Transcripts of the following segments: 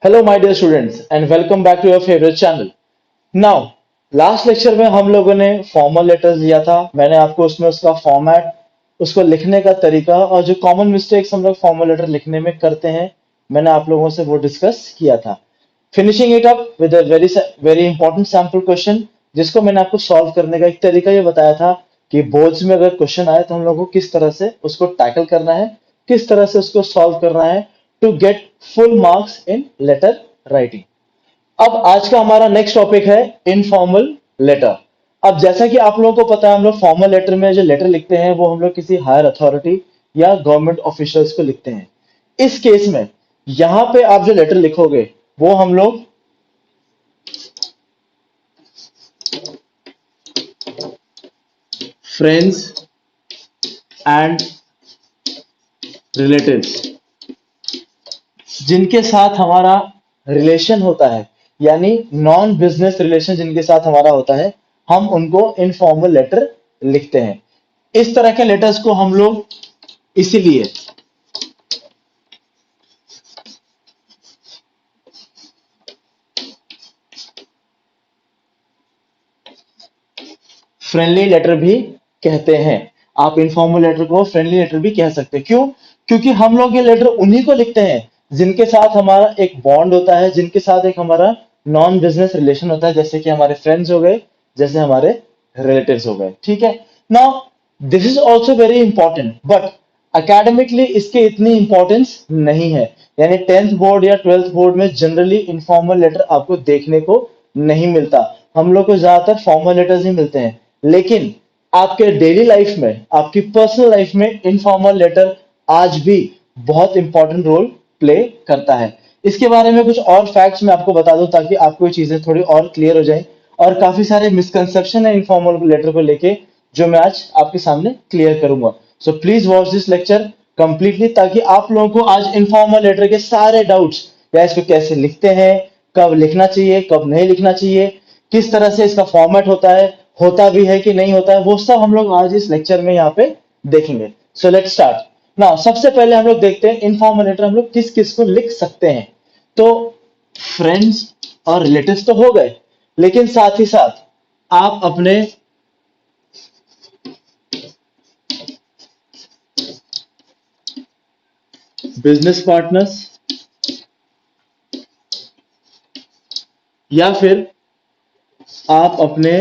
Hello, my dear students, and welcome back to your favorite channel. Now, last lecture में हम लोगों ने formal letters दिया था। मैंने आपको उसमें उसका फॉर्मेट, उसको लिखने का तरीका और जो कॉमन मिस्टेक्स हम लोग फॉर्मल लेटर लिखने में करते हैं, मैंने आप लोगों से वो डिस्कस किया था। Finishing it up with a very very important sample question, जिसको मैंने आपको सॉल्व करने का एक तरीका ये बताया था कि बोर्ड्स में अगर क्वेश्चन आए तो हम लोग को किस तरह से उसको टैकल करना है, किस तरह से उसको सॉल्व करना है to get full marks in letter writing. अब आज का हमारा नेक्स्ट टॉपिक है इनफॉर्मल लेटर। अब जैसा कि आप लोगों को पता है, हम लोग फॉर्मल लेटर में जो लेटर लिखते हैं वो हम लोग किसी हायर अथॉरिटी या गवर्नमेंट ऑफिशियल्स को लिखते हैं। इस केस में यहां पे आप जो लेटर लिखोगे वो हम लोग फ्रेंड्स एंड रिलेटिव्स, जिनके साथ हमारा रिलेशन होता है, यानी नॉन बिजनेस रिलेशन जिनके साथ हमारा होता है, हम उनको इनफॉर्मल लेटर लिखते हैं। इस तरह के लेटर्स को हम लोग इसीलिए फ्रेंडली लेटर भी कहते हैं। आप इनफॉर्मल लेटर को फ्रेंडली लेटर भी कह सकते हैं। क्यों? क्योंकि हम लोग ये लेटर उन्हीं को लिखते हैं जिनके साथ हमारा एक बॉन्ड होता है, जिनके साथ एक हमारा नॉन बिजनेस रिलेशन होता है, जैसे कि हमारे फ्रेंड्स हो गए, जैसे हमारे रिलेटिव्स हो गए। ठीक है। Now this is also very important, but academically इसकी इतनी इंपॉर्टेंस नहीं है। यानी टेंथ बोर्ड या ट्वेल्थ बोर्ड में जनरली इनफॉर्मल लेटर आपको देखने को नहीं मिलता। हम लोग को ज्यादातर फॉर्मल लेटर्स ही मिलते हैं। लेकिन आपके डेली लाइफ में, आपकी पर्सनल लाइफ में इनफॉर्मल लेटर आज भी बहुत इंपॉर्टेंट रोल प्ले करता है। इसके बारे में कुछ और फैक्ट्स मैं आपको बता दूं ताकि आपको ये चीजें थोड़ी और क्लियर हो जाए। और काफी सारे मिसकंसेप्शन है इनफॉर्मल लेटर को लेके, जो मैं आज आपके सामने क्लियर करूंगा। So please watch this lecture completely, ताकि आप लोगों को आज इनफॉर्मल लेटर के सारे डाउट्स, या इसको कैसे लिखते हैं, कब लिखना चाहिए, कब नहीं लिखना चाहिए, किस तरह से इसका फॉर्मेट होता है, होता भी है कि नहीं होता है, वो सब हम लोग आज इस लेक्चर में यहाँ पे देखेंगे। So let's start now. सबसे पहले हम लोग देखते हैं इनफॉर्मल लेटर हम लोग किस किस को लिख सकते हैं। तो फ्रेंड्स और रिलेटिव्स तो हो गए, लेकिन साथ ही साथ आप अपने बिजनेस पार्टनर्स या फिर आप अपने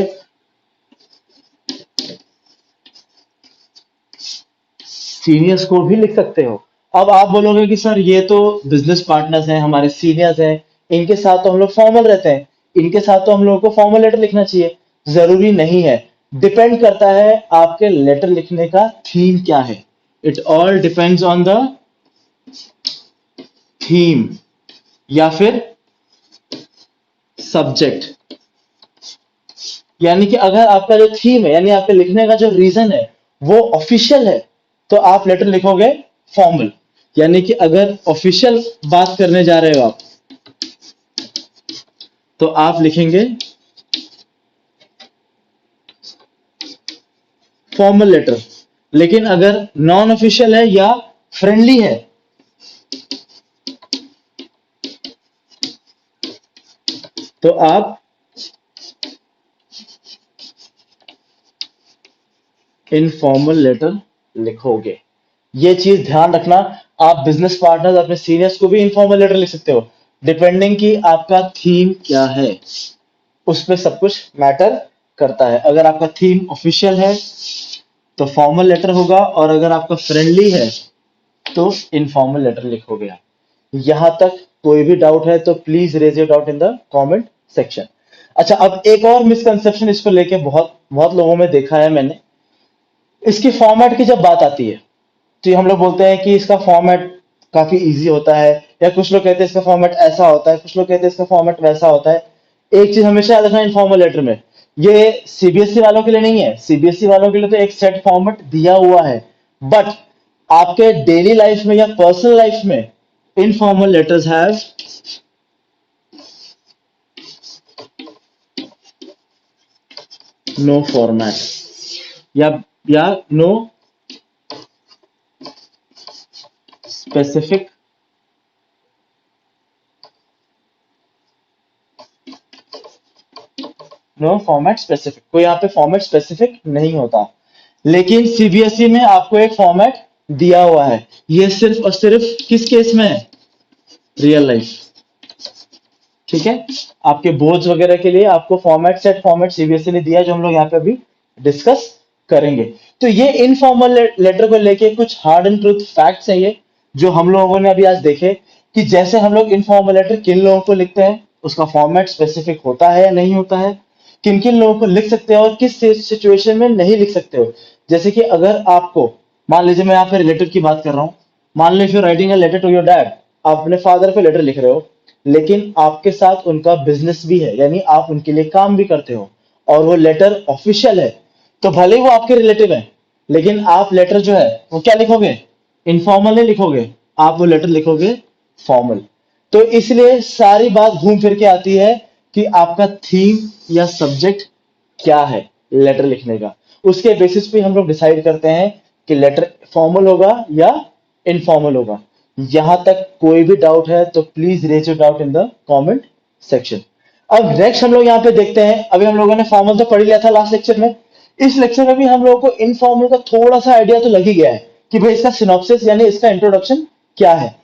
सीनियर्स को भी लिख सकते हो। अब आप बोलोगे कि सर ये तो बिजनेस पार्टनर्स हैं, हमारे सीनियर्स हैं, इनके साथ तो हम लोग फॉर्मल रहते हैं, इनके साथ तो हम लोगों को फॉर्मल लेटर लिखना चाहिए। जरूरी नहीं है। डिपेंड करता है आपके लेटर लिखने का थीम क्या है। It all depends on the theme या फिर सब्जेक्ट। यानी कि अगर आपका जो थीम है, यानी आपके लिखने का जो रीजन है, वो ऑफिशियल है, तो आप लेटर लिखोगे फॉर्मल। यानी कि अगर ऑफिशियल बात करने जा रहे हो आप, तो आप लिखेंगे फॉर्मल लेटर। लेकिन अगर नॉन ऑफिशियल है या फ्रेंडली है, तो आप इनफॉर्मल लेटर लिखोगे। ये चीज ध्यान रखना। आप बिजनेस पार्टनर, अपने सीनियर्स को भी इनफॉर्मल लेटर लिख सकते हो, डिपेंडिंग कि आपका थीम क्या है, उस पर सब कुछ मैटर करता है। अगर आपका थीम ऑफिशियल है तो फॉर्मल लेटर होगा, और अगर आपका फ्रेंडली है तो इनफॉर्मल लेटर लिखोगे आप। यहां तक कोई भी डाउट है तो please raise your doubt in the comment section. अच्छा, अब एक और मिसकंसेप्शन इसको लेके बहुत बहुत लोगों में देखा है मैंने। इसकी फॉर्मेट की जब बात आती है, तो ये हम लोग बोलते हैं कि इसका फॉर्मेट काफी इजी होता है, या कुछ लोग कहते हैं इसका फॉर्मेट ऐसा होता है, कुछ लोग कहते हैं इसका फॉर्मेट वैसा होता है। एक चीज हमेशा याद रखना इनफॉर्मल लेटर में, ये सीबीएसई वालों के लिए नहीं है। सीबीएसई वालों के लिए तो एक सेट फॉर्मेट दिया हुआ है, बट आपके डेली लाइफ में या पर्सनल लाइफ में informal letters have no format, या no specific no format specific, कोई यहाँ पे फॉर्मेट स्पेसिफिक नहीं होता। लेकिन सीबीएसई में आपको एक फॉर्मेट दिया हुआ है, ये सिर्फ और सिर्फ किस केस में है, रियल लाइफ। ठीक है, आपके बोर्ड्स वगैरह के लिए आपको फॉर्मेट, सेट फॉर्मेट सीबीएसई ने दिया है, जो हम लोग यहाँ पे अभी डिस्कस करेंगे। तो ये इनफॉर्मल लेटर को लेके कुछ हार्ड एंड ट्रूथ फैक्ट्स हैं ये, जो हम लोगों ने अभी आज देखे, कि जैसे हम लोग इनफॉर्मल लेटर किन लोगों को लिखते हैं, उसका फॉर्मेट स्पेसिफिक होता है या नहीं होता है, किन किन लोगों को लिख सकते हो और किस सिचुएशन में नहीं लिख सकते हो। जैसे कि अगर आपको, मान लीजिए मैं यहाँ पे रिलेटिव की बात कर रहा हूँ, मान लो if you writing a letter to your dad, आप अपने फादर को लेटर लिख रहे हो, लेकिन आपके साथ उनका बिजनेस भी है, यानी आप उनके लिए काम भी करते हो, और वो लेटर ऑफिशियल है, तो भले ही वो आपके रिलेटिव है, लेकिन आप लेटर जो है वो क्या लिखोगे, इनफॉर्मल नहीं लिखोगे, आप वो लेटर लिखोगे फॉर्मल। तो इसलिए सारी बात घूम फिर के आती है कि आपका थीम या सब्जेक्ट क्या है लेटर लिखने का, उसके बेसिस पे हम लोग डिसाइड करते हैं कि लेटर फॉर्मल होगा या इनफॉर्मल होगा। यहां तक कोई भी डाउट है तो please raise your doubt in the comment section. अब नेक्स्ट हम लोग यहाँ पे देखते हैं, अभी हम लोगों ने फॉर्मल तो पढ़ लिया था लास्ट लेक्चर में, इस लेक्चर में भी हम लोगों को इनफॉर्मल का थोड़ा सा आइडिया तो लग ही गया है कि भाई इसका सिनॉप्सिस यानी इसका इंट्रोडक्शन क्या है।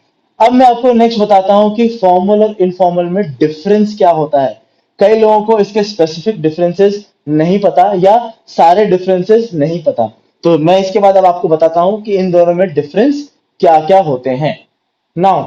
अब मैं आपको नेक्स्ट बताता हूं कि फॉर्मल और इनफॉर्मल में डिफरेंस क्या होता है। कई लोगों को इसके स्पेसिफिक डिफरेंसेस नहीं पता या सारे डिफरेंसेस नहीं पता, तो मैं इसके बाद अब आपको बताता हूं कि इन दोनों में डिफरेंस क्या क्या होते हैं। नाउ,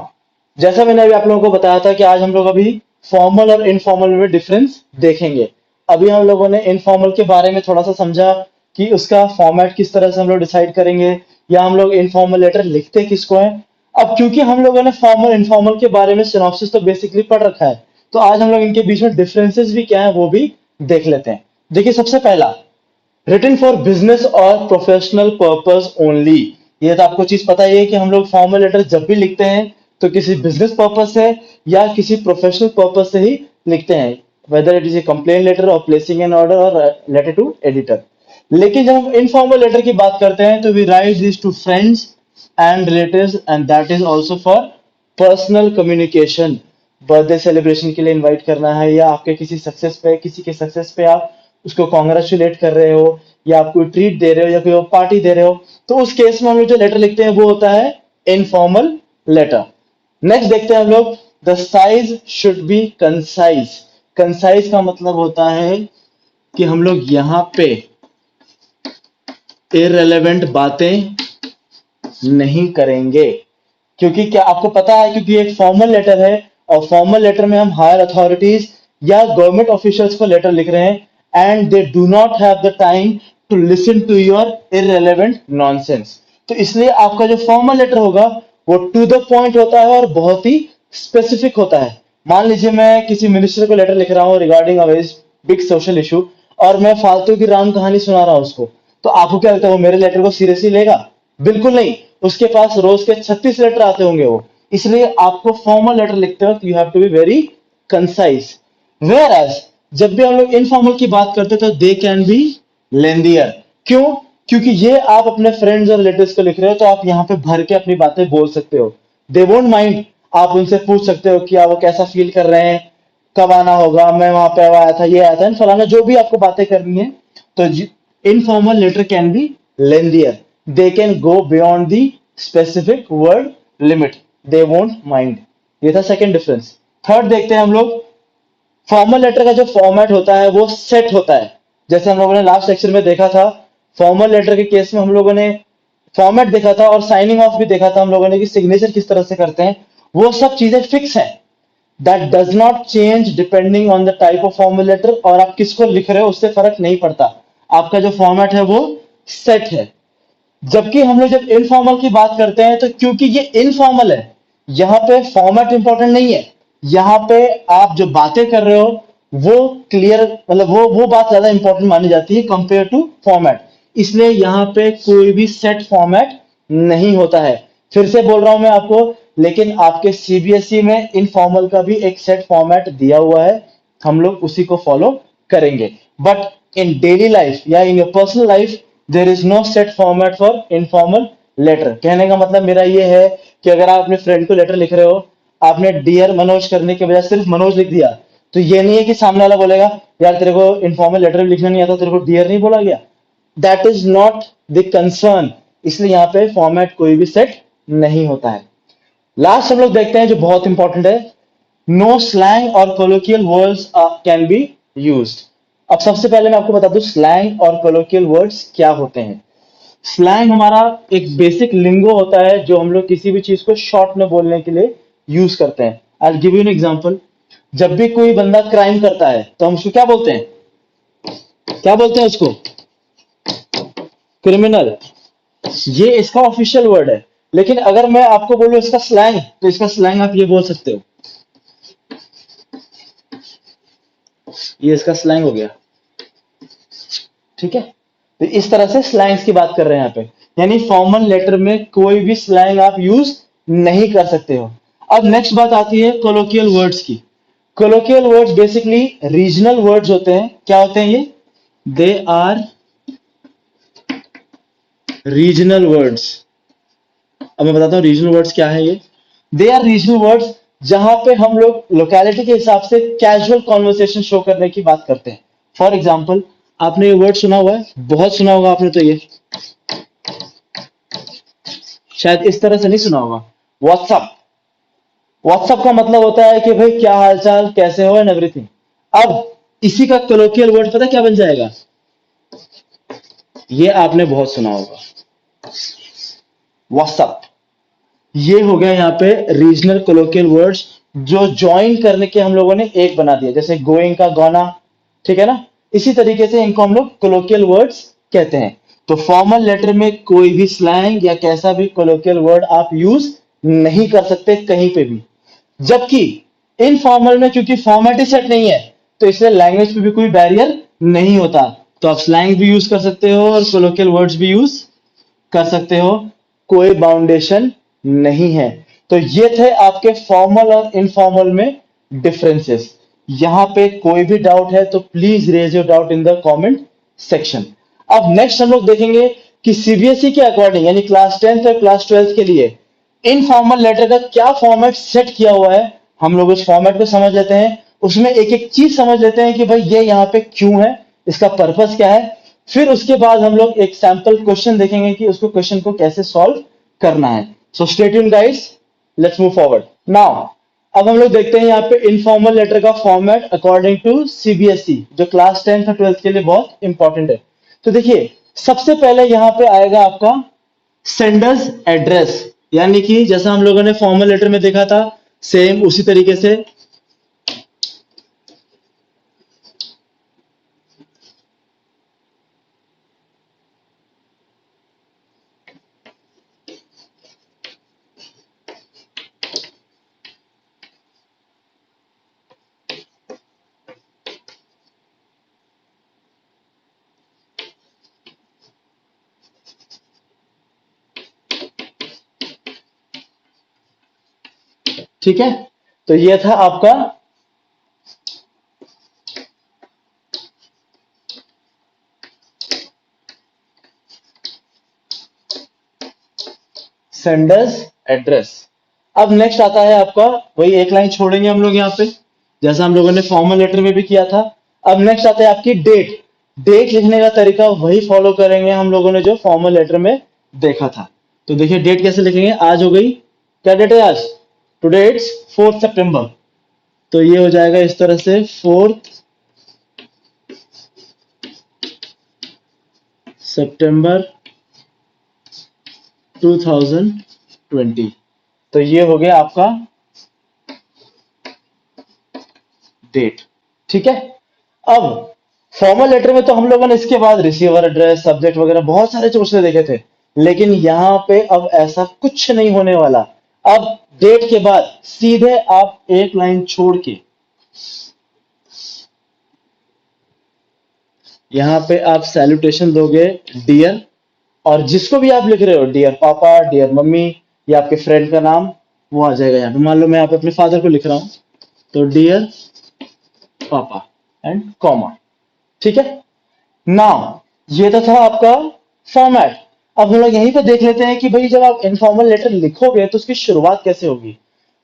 जैसा मैंने अभी आप लोगों को बताया था कि आज हम लोग अभी फॉर्मल और इनफॉर्मल में डिफरेंस देखेंगे। अभी हम लोगों ने इनफॉर्मल के बारे में थोड़ा सा समझा कि उसका फॉर्मेट किस तरह से हम लोग डिसाइड करेंगे, या हम लोग इनफॉर्मल लेटर लिखते किसको है। अब क्योंकि हम लोगों ने फॉर्मल इनफॉर्मल के बारे में सिनॉप्सिस तो बेसिकली पढ़ रखा है, तो आज हम लोग इनके बीच में डिफरेंसेस भी क्या है वो भी देख लेते हैं। देखिए, सबसे पहला, रिटन फॉर बिजनेस और प्रोफेशनल पर्पस ओनली। ये तो आपको चीज पता ही है कि हम लोग फॉर्मल लेटर जब भी लिखते हैं तो किसी बिजनेस पर्पस से या किसी प्रोफेशनल पर्पस से ही लिखते हैं, whether it is a complain letter और प्लेसिंग एन ऑर्डर और लेटर टू एडिटर। लेकिन जब हम इनफॉर्मल लेटर की बात करते हैं तो we write this to friends and relatives, and that is also for personal communication. Birthday celebration के लिए इनवाइट करना है, या आपके किसी सक्सेस पे, किसी के सक्सेस पे आप उसको कॉन्ग्रेचुलेट कर रहे हो, या आप कोई ट्रीट दे रहे हो या कोई पार्टी दे रहे हो, तो उस केस में हम लोग जो लेटर लिखते हैं वो होता है इनफॉर्मल लेटर। नेक्स्ट देखते हैं हम लोग, the size should be concise. Concise का मतलब होता है कि हम लोग यहाँ पे इररेलेवेंट बातें नहीं करेंगे, क्योंकि क्या आपको पता है, क्योंकि एक फॉर्मल लेटर है, और फॉर्मल लेटर में हम हायर अथॉरिटीज या गवर्नमेंट ऑफिशियल्स को लेटर लिख रहे हैं, and they do not have the time to listen to your irrelevant nonsense. तो इसलिए आपका जो फॉर्मल लेटर होगा वो टू द पॉइंट होता है और बहुत ही स्पेसिफिक होता है। मान लीजिए मैं किसी मिनिस्टर को लेटर लिख रहा हूँ regarding a very big social issue, और मैं फालतू की राम कहानी सुना रहा हूँ उसको, तो आपको क्या लगता है वो मेरे लेटर को सीरियसली लेगा? बिल्कुल नहीं। उसके पास रोज के 36 लेटर आते होंगे वो। इसलिए आपको फॉर्मल लेटर लिखते वक्त you have to be very concise. Whereas जब भी हम लोग इनफॉर्मल की बात करते हैं तो दे कैन बी लेंदियर। क्यों? क्योंकि ये आप अपने फ्रेंड्स और रिलेटिव्स को लिख रहे हो, तो आप यहाँ पे भर के अपनी बातें बोल सकते हो, दे वोंट माइंड। आप उनसे पूछ सकते हो कि वो कैसा फील कर रहे हैं, कब आना होगा, मैं वहां पे आया था, ये आया था, फलाना, जो भी आपको बातें करनी है। तो informal letter can be lengthier, they can go beyond the specific word limit, they won't mind। ये था सेकंड डिफरेंस। थर्ड देखते हैं हम लोग, फॉर्मल लेटर का जो फॉर्मेट होता है वो सेट होता है। जैसे हम लोगों ने लास्ट लेक्चर में देखा था, फॉर्मल लेटर के केस में हम लोगों ने फॉर्मेट देखा था और साइनिंग ऑफ भी देखा था हम लोगों ने कि सिग्नेचर किस तरह से करते हैं। वो सब चीजें फिक्स हैं, that does not change depending on the type of formal letter, और आप किसको लिख रहे हो उससे फर्क नहीं पड़ता, आपका जो फॉर्मेट है वो सेट है। जबकि हम लोग जब इनफॉर्मल की बात करते हैं तो क्योंकि ये इनफॉर्मल है, यहाँ पे फॉर्मेट इंपॉर्टेंट नहीं है, यहाँ पे आप जो बातें कर रहे हो वो क्लियर, मतलब वो बात ज्यादा इंपॉर्टेंट मानी जाती है कंपेयर टू फॉर्मेट। इसलिए यहाँ पे कोई भी सेट फॉर्मेट नहीं होता है। फिर से बोल रहा हूं मैं आपको, लेकिन आपके सीबीएसई में इनफॉर्मल का भी एक सेट फॉर्मेट दिया हुआ है, हम लोग उसी को फॉलो करेंगे। बट इन डेली लाइफ या in your personal life there is no set format for informal letter. कहने का मतलब मेरा ये है कि अगर आप अपने फ्रेंड को लेटर लिख रहे हो, आपने डियर मनोज करने के बजाय सिर्फ मनोज लिख दिया, तो ये नहीं है कि सामने वाला बोलेगा यार तेरे को इनफॉर्मल लेटर लिखना नहीं आता, तेरे को डियर नहीं बोला गया। That is not the concern, इसलिए यहाँ पे फॉर्मेट कोई भी सेट नहीं होता है। लास्ट हम लोग देखते हैं जो बहुत इंपॉर्टेंट है, नो स्लैंग और colloquial words can be used. अब सबसे पहले मैं आपको बता दूं स्लैंग और कोलोकियल वर्ड्स क्या होते हैं। स्लैंग हमारा एक बेसिक लिंगो होता है जो हम लोग किसी भी चीज को शॉर्ट में बोलने के लिए यूज करते हैं। I give you an example. जब भी कोई बंदा क्राइम करता है तो हम उसको क्या बोलते हैं, क्या बोलते हैं उसको, क्रिमिनल। ये इसका ऑफिशियल वर्ड है। लेकिन अगर मैं आपको बोलूं इसका स्लैंग, तो इसका स्लैंग आप ये बोल सकते हो, ये इसका स्लैंग हो गया। ठीक है, तो इस तरह से स्लैंग्स की बात कर रहे हैं यहाँ पे, यानी फॉर्मल लेटर में कोई भी स्लैंग आप यूज नहीं कर सकते हो। अब नेक्स्ट बात आती है कोलोकियल वर्ड्स की। Colloquial words basically regional words होते हैं। क्या होते हैं ये, दे आर रीजनल वर्ड्स। अब मैं बताता हूं रीजनल वर्ड्स क्या है। ये दे आर रीजनल वर्ड्स जहां पे हम लोग लोकेलिटी के हिसाब से कैजुअल कॉन्वर्सेशन शो करने की बात करते हैं। फॉर एग्जाम्पल, आपने ये वर्ड सुना हुआ है, बहुत सुना होगा आपने, तो ये शायद इस तरह से नहीं सुना होगा, व्हाट्सअप। व्हाट्सअप का मतलब होता है कि भाई क्या हालचाल, कैसे हो, एंड एवरीथिंग। अब इसी का कोलोकियल वर्ड पता क्या बन जाएगा, ये आपने बहुत सुना होगा, व्हाट्सअप। ये हो गया यहाँ पे रीजनल कोलोकियल वर्ड्स जो ज्वाइन करने के हम लोगों ने एक बना दिया, जैसे गोइंग का गोना, ठीक है ना। इसी तरीके से इनको हम लोग कोलोकियल वर्ड्स कहते हैं। तो फॉर्मल लेटर में कोई भी स्लैंग या कैसा भी कोलोकियल वर्ड आप यूज नहीं कर सकते कहीं पे भी। जबकि इनफॉर्मल में क्योंकि फॉर्मेट ही सेट नहीं है, तो इसलिए लैंग्वेज पे भी कोई बैरियर नहीं होता। तो आप स्लैंग भी यूज कर सकते हो और कोलोकियल वर्ड्स भी यूज कर सकते हो, कोई बाउंडेशन नहीं है। तो ये थे आपके फॉर्मल और इनफॉर्मल में डिफरेंसेस। यहां पे कोई भी डाउट है तो please raise your doubt in the comment section. अब नेक्स्ट हम लोग देखेंगे कि सीबीएसई के अकॉर्डिंग यानी क्लास 10th और क्लास 12th के लिए इनफॉर्मल लेटर का क्या फॉर्मेट सेट किया हुआ है। हम लोग उस फॉर्मेट को समझ लेते हैं, उसमें एक एक चीज समझ लेते हैं कि भाई ये यहाँ पे क्यों है, इसका पर्पस क्या है। फिर उसके बाद हम लोग एक सैंपल क्वेश्चन देखेंगे कि उसको क्वेश्चन को कैसे सॉल्व करना है। So stay tuned guys, let's move forward now. अब हम लोग देखते हैं यहाँ पे इनफॉर्मल लेटर का फॉर्मेट अकॉर्डिंग टू सीबीएसई, जो क्लास 10th और 12th के लिए बहुत इंपॉर्टेंट है। तो देखिए, सबसे पहले यहाँ पे आएगा आपका सेंडर्स एड्रेस, यानी कि जैसा हम लोगों ने फॉर्मल लेटर में देखा था सेम उसी तरीके से ठीक है। तो ये था आपका सेंडर्स एड्रेस। अब नेक्स्ट आता है आपका, वही एक लाइन छोड़ेंगे हम लोग यहाँ पे जैसा हम लोगों ने फॉर्मल लेटर में भी किया था। अब नेक्स्ट आता है आपकी डेट। डेट लिखने का तरीका वही फॉलो करेंगे हम लोगों ने जो फॉर्मल लेटर में देखा था। तो देखिए डेट कैसे लिखेंगे, आज हो गई, क्या डेट है आज, टुडे इट्स 4 सितंबर। तो ये हो जाएगा इस तरह से 4 सितंबर 2020। तो ये हो गया आपका डेट, ठीक है। अब फॉर्मल लेटर में तो हम लोगों ने इसके बाद रिसीवर एड्रेस, सब्जेक्ट वगैरह बहुत सारे चूसने देखे थे, लेकिन यहां पे अब ऐसा कुछ नहीं होने वाला। अब डेट के बाद सीधे आप एक लाइन छोड़ के यहां पे आप सैल्यूटेशन दोगे डियर, और जिसको भी आप लिख रहे हो, डियर पापा, डियर मम्मी, या आपके फ्रेंड का नाम, वो आ जाएगा यहाँ पे। मान लो मैं यहाँ पे अपने फादर को लिख रहा हूं, तो डियर पापा एंड कॉमा, ठीक है। नाउ ये तो था आपका फॉर्मेट। अब हम लोग यहीं पे देख लेते हैं कि भाई जब आप इनफॉर्मल लेटर लिखोगे तो उसकी शुरुआत कैसे होगी।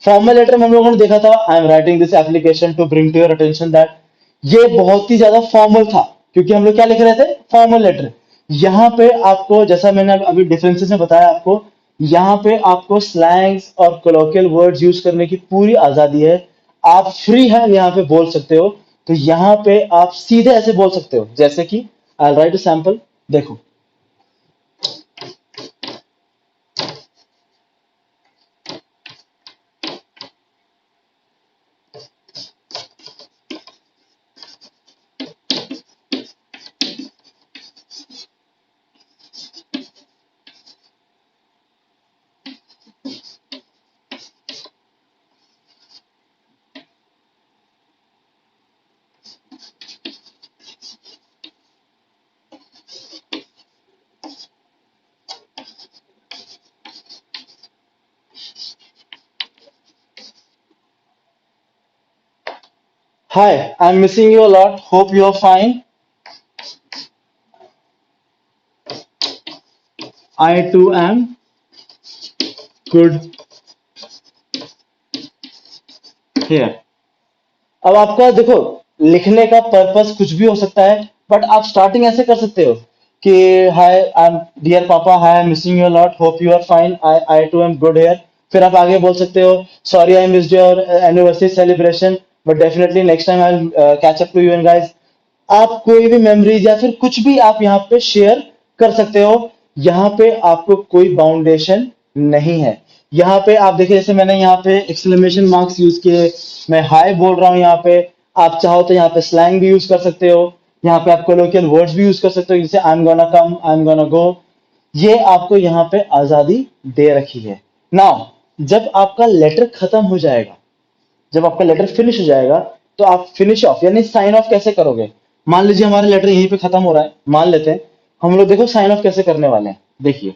फॉर्मल लेटर में हम लोगों ने देखा था, I am writing this application to bring to your attention that, ये बहुत ही ज्यादा फॉर्मल था, क्योंकि हम लोग क्या लिख रहे थे, फॉर्मल लेटर। यहाँ पे आपको, जैसा मैंने अभी डिफरेंसेस में बताया आपको, यहाँ पे आपको स्लैंग्स और कोलोकियल वर्ड्स यूज करने की पूरी आजादी है। आप फ्री है यहाँ पे बोल सकते हो। तो यहाँ पे आप सीधे ऐसे बोल सकते हो, जैसे कि आई राइट अ सैंपल, देखो। Hi, I'm missing you a lot. Hope you're fine. I too am good here. अब आपका देखो, लिखने का पर्पस कुछ भी हो सकता है, बट आप स्टार्टिंग ऐसे कर सकते हो कि हाय I am dear papa, hi I am missing you lot, hope you are fine, I too am good here. फिर आप आगे बोल सकते हो, sorry I missed your anniversary celebration, but definitely next time I catch up to you and guys. आप कोई भी memories या फिर कुछ भी आप यहाँ पे शेयर कर सकते हो। यहाँ पे आपको कोई बाउंडेशन नहीं है। यहाँ पे आप देखिए, जैसे मैंने यहाँ पे एक्सक्लेमेशन मार्क्स यूज किए, मैं हाय बोल रहा हूँ यहाँ पे। आप चाहो तो यहाँ पे स्लैंग भी यूज कर सकते हो, यहाँ पे आप कोलोकियल वर्ड्स भी यूज कर सकते हो, जैसे I am gonna come, I am gonna go. ये आपको यहाँ पे आजादी दे रखी है। नाउ जब आपका लेटर खत्म हो जाएगा, जब आपका लेटर फिनिश हो जाएगा, तो आप फिनिश ऑफ यानी साइन ऑफ कैसे करोगे। मान लीजिए हमारा लेटर यहीं पे खत्म हो रहा है, मान लेते हैं। हम लोग देखो साइन ऑफ कैसे करने वाले हैं, देखिए।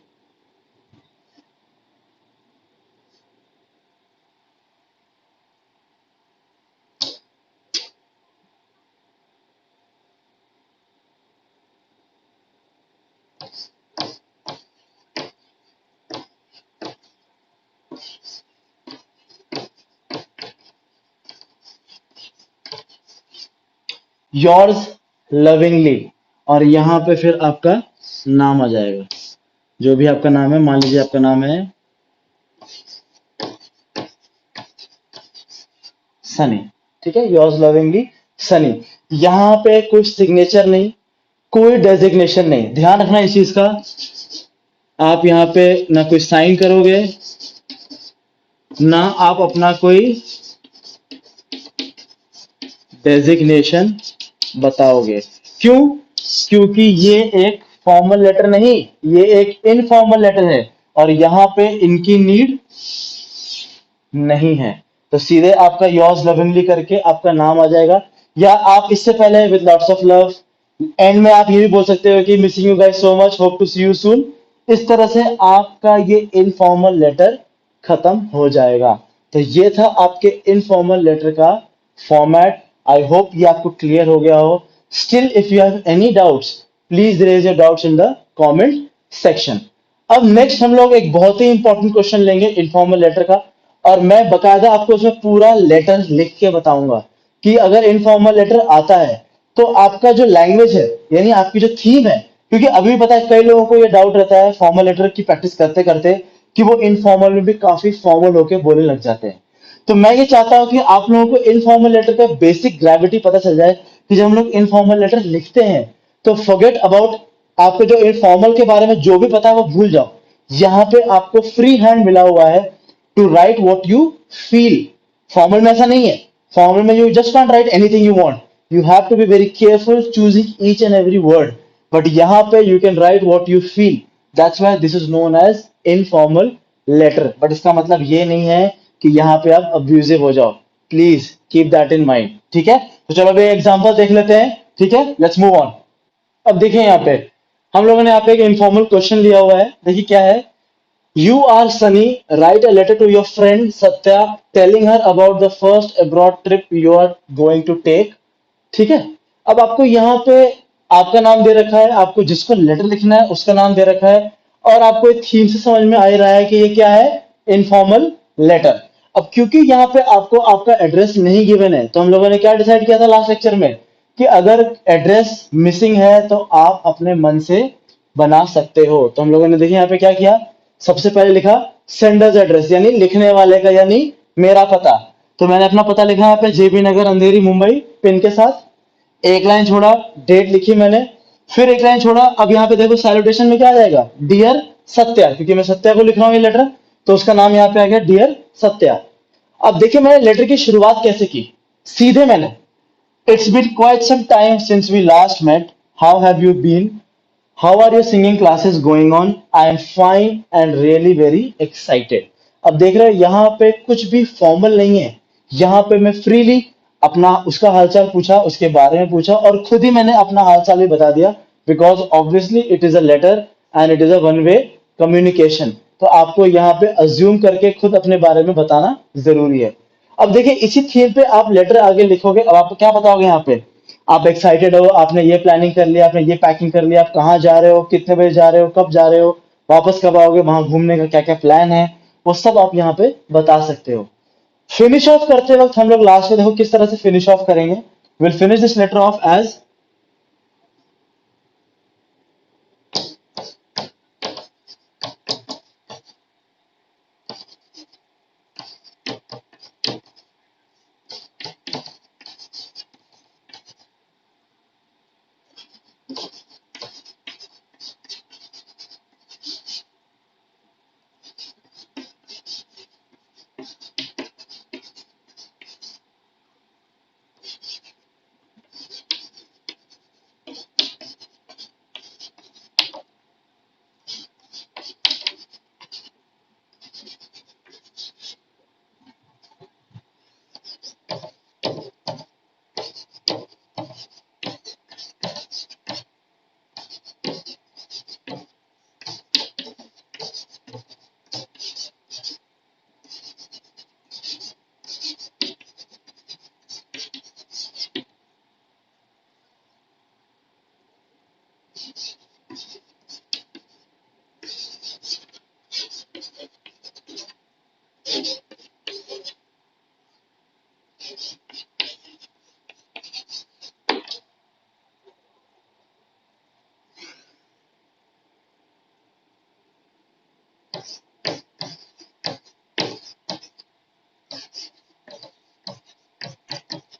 योर्स लविंगली, और यहां पे फिर आपका नाम आ जाएगा, जो भी आपका नाम है। मान लीजिए आपका नाम है सनी, ठीक है, योर्स लविंगली सनी। यहां पे कोई सिग्नेचर नहीं, कोई डेजिग्नेशन नहीं, ध्यान रखना इस चीज का। आप यहाँ पे ना कोई साइन करोगे, ना आप अपना कोई डेजिग्नेशन बताओगे। क्यों? क्योंकि ये एक फॉर्मल लेटर नहीं, ये एक इनफॉर्मल लेटर है, और यहां पे इनकी नीड नहीं है। तो सीधे आपका योर्स लविंगली करके आपका नाम आ जाएगा। या आप इससे पहले with lots of love, and में आप ये भी बोल सकते हो कि missing you guys so much, hope to see you soon. इस तरह से आपका ये इनफॉर्मल लेटर खत्म हो जाएगा। तो ये था आपके इनफॉर्मल लेटर का फॉर्मेट। आई होप ये आपको क्लियर हो गया हो। Still if you have any doubts, please raise your doubts in the comment section. अब नेक्स्ट हम लोग एक बहुत ही इंपॉर्टेंट क्वेश्चन लेंगे इनफॉर्मल लेटर का, और मैं बकायदा आपको उसमें पूरा लेटर लिख के बताऊंगा कि अगर इनफॉर्मल लेटर आता है तो आपका जो लैंग्वेज है, यानी आपकी जो थीम है, क्योंकि अभी पता है कई लोगों को ये डाउट रहता है फॉर्मल लेटर की प्रैक्टिस करते करते कि वो इनफॉर्मल में भी काफी फॉर्मल होके बोलने लग जाते हैं। तो मैं ये चाहता हूं कि आप लोगों को इनफॉर्मल लेटर का बेसिक ग्रेविटी पता चल जाए, कि जब हम लोग इनफॉर्मल लेटर लिखते हैं तो फॉरगेट अबाउट, आपको जो इनफॉर्मल के बारे में जो भी पता है वो भूल जाओ। यहाँ पे आपको फ्री हैंड मिला हुआ है to write what you feel. Formal में ऐसा नहीं है। फॉर्मल में you just can't write anything you want, you have to be very careful choosing each and every word. But यहाँ पे you can write what you feel, that's why this is known as informal letter. But इसका मतलब ये नहीं है कि यहाँ पे आप अब्यूजिव हो जाओ। Please keep that in mind, ठीक है। तो चलो अभी एग्जाम्पल देख लेते हैं, ठीक है, लेट्स मूव ऑन। अब देखिए यहाँ पे हम लोगों ने यहाँ पे एक इनफॉर्मल क्वेश्चन लिया हुआ है, देखिए क्या है। You are Sunny. Write a letter to your friend Satya telling her about the first abroad trip you are going to take. ठीक है। अब आपको यहाँ पे आपका नाम दे रखा है, आपको जिसको लेटर लिखना है उसका नाम दे रखा है, और आपको एक थीम से समझ में आ ही रहा है कि ये क्या है, इनफॉर्मल लेटर। अब क्योंकि यहाँ पे आपको आपका एड्रेस नहीं गिवन है, तो हम लोगों ने क्या डिसाइड किया था लास्ट लेक्चर में कि अगर एड्रेस मिसिंग है तो आप अपने मन से बना सकते हो। तो हम लोगों ने देखिए यहाँ पे क्या किया, सबसे पहले लिखा सेंडर्स एड्रेस यानी लिखने वाले का यानी मेरा पता। तो मैंने अपना पता लिखा यहाँ पे जेबी नगर अंधेरी मुंबई पिन के साथ, एक लाइन छोड़ा, डेट लिखी मैंने, फिर एक लाइन छोड़ा। अब यहाँ पे देखो सैल्यूटेशन में क्या आ जाएगा, डियर सत्या, क्योंकि मैं सत्या को लिख रहा हूँ ये लेटर, तो उसका नाम यहाँ पे आ गया डियर सत्या। अब देखिए मैंने लेटर की शुरुआत कैसे की, सीधे मैंने it's been quite some time since we last met, how have you been, how are your singing classes going on, I am fine and really very excited. अब देख रहे हैं यहाँ पे कुछ भी फॉर्मल नहीं है, यहाँ पे मैं फ्रीली अपना उसका हालचाल पूछा, उसके बारे में पूछा और खुद ही मैंने अपना हालचाल भी बता दिया, because obviously it is a letter and it is a one way communication. तो आपको यहाँ पे अज्यूम करके खुद अपने बारे में बताना जरूरी है। अब देखिए इसी थीम पे आप लेटर आगे लिखोगे। अब आपको क्या बताओगे यहाँ पे, आप एक्साइटेड हो, आपने ये प्लानिंग कर लिया, आपने ये पैकिंग कर लिया, आप कहाँ जा रहे हो, कितने बजे जा रहे हो, कब जा रहे हो, वापस कब आओगे, वहां घूमने का क्या क्या प्लान है, वो सब आप यहाँ पे बता सकते हो। फिनिश ऑफ करते वक्त हम लोग लास्ट में देखो किस तरह से फिनिश ऑफ करेंगे, will finish this letter off as,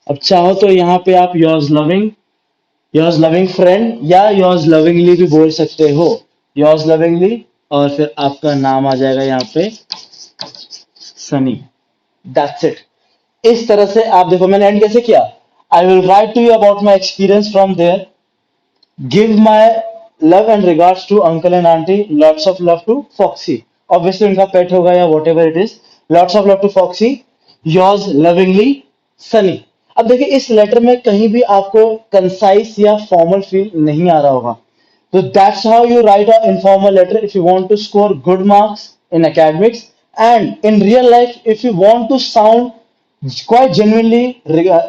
अब चाहो तो यहाँ पे आप योर्स लविंग फ्रेंड या योर्स लविंगली भी बोल सकते हो, योर्स लविंगली, और फिर आपका नाम आ जाएगा यहाँ पे सनी, दैट्स इट। इस तरह से आप देखो मैंने एंड कैसे किया, I will write to you about my experience from there, give my love and regards to uncle and aunty, lots of love to Foxy, obviously उनका पेट होगा या whatever it is, lots of love to Foxy, yours lovingly Sunny. अब देखिए इस letter में कहीं भी आपको कंसाइज या फॉर्मल फील नहीं आ रहा होगा, so that's how you write an informal letter if you want to score good marks in academics. And in real life, if you want to sound quite genuinely,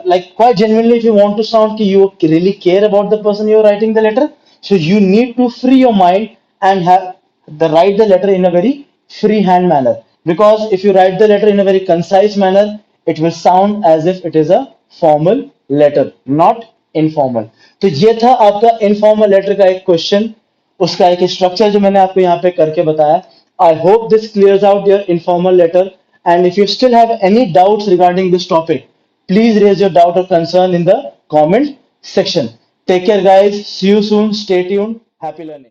like quite genuinely, if you want to sound कि you really care about the person you're writing the letter, so you need to free your mind and have the write the letter in a very free hand manner. Because if you write the letter in a very concise manner, it will sound as if it is a formal letter, not informal. तो ये था आपका informal letter का एक question, उसका एक structure जो मैंने आपको यहाँ पे करके बताया। I hope this clears out your informal letter, and if you still have any doubts regarding this topic, please raise your doubt or concern in the comment section. Take care guys, see you soon, stay tuned, happy learning.